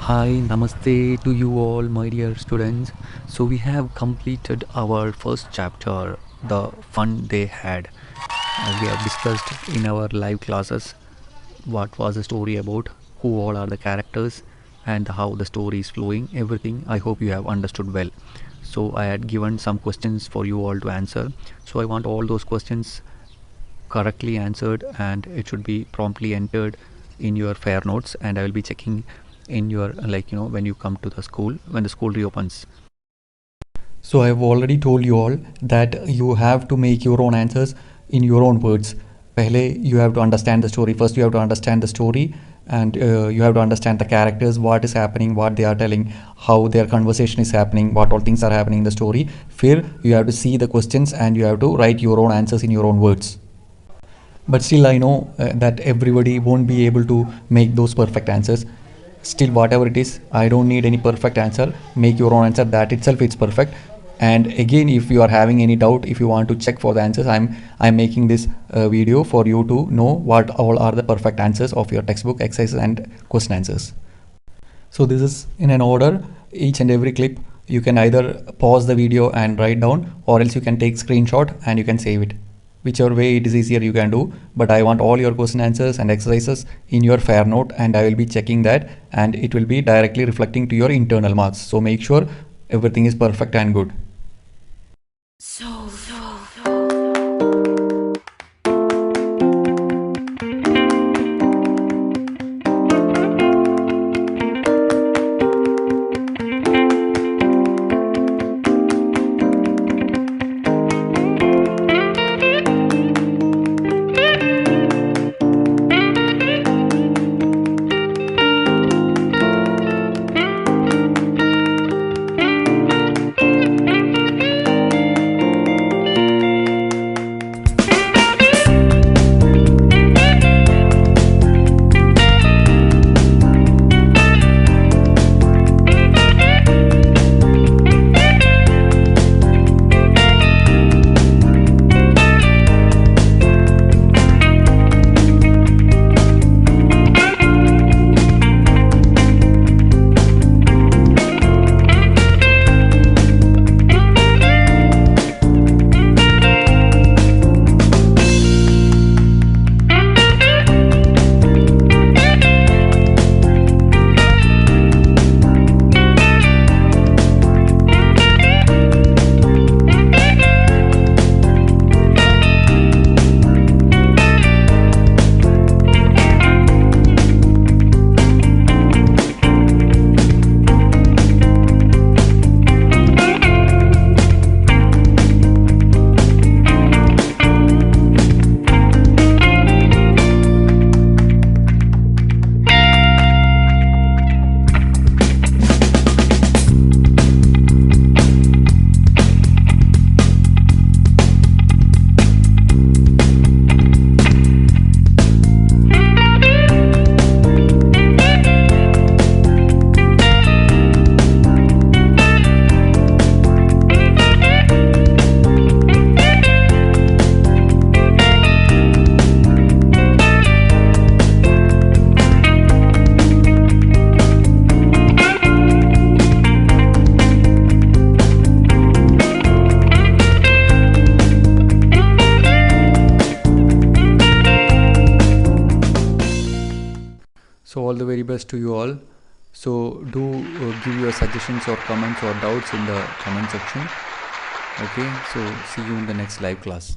Hi, namaste to you all, my dear students. So, we have completed our first chapter, the fun they had. We have discussed in our live classes what was the story about, who all are the characters, and how the story is flowing. Everything I hope you have understood well. So, I had given some questions for you all to answer. So, I want all those questions correctly answered and it should be promptly entered in your fair notes, and I will be checking in your when you come to the school when the school reopens. So I've already told you all that you have to make your own answers in your own words. Pehle you have to understand the story. First you have to understand the story, and you have to understand the characters, what is happening, what they are telling, how their conversation is happening, what all things are happening in the story. Here you have to see the questions and you have to write your own answers in your own words. But still I know that everybody won't be able to make those perfect answers. Still, whatever it is, I don't need any perfect answer. Make your own answer, that itself it's perfect. And again, if you are having any doubt, if you want to check for the answers, I'm making this video for you to know what all are the perfect answers of your textbook exercises and question answers. So this is in an order. Each and every clip you can either pause the video and write down, or else you can take screenshot and you can save it. Whichever way it is easier you can do, but I want all your question answers and exercises in your fair note, and I will be checking that, and it will be directly reflecting to your internal marks. So make sure everything is perfect and good. So all the very best to you all. So do give your suggestions or comments or doubts in the comment section. Okay, so see you in the next live class.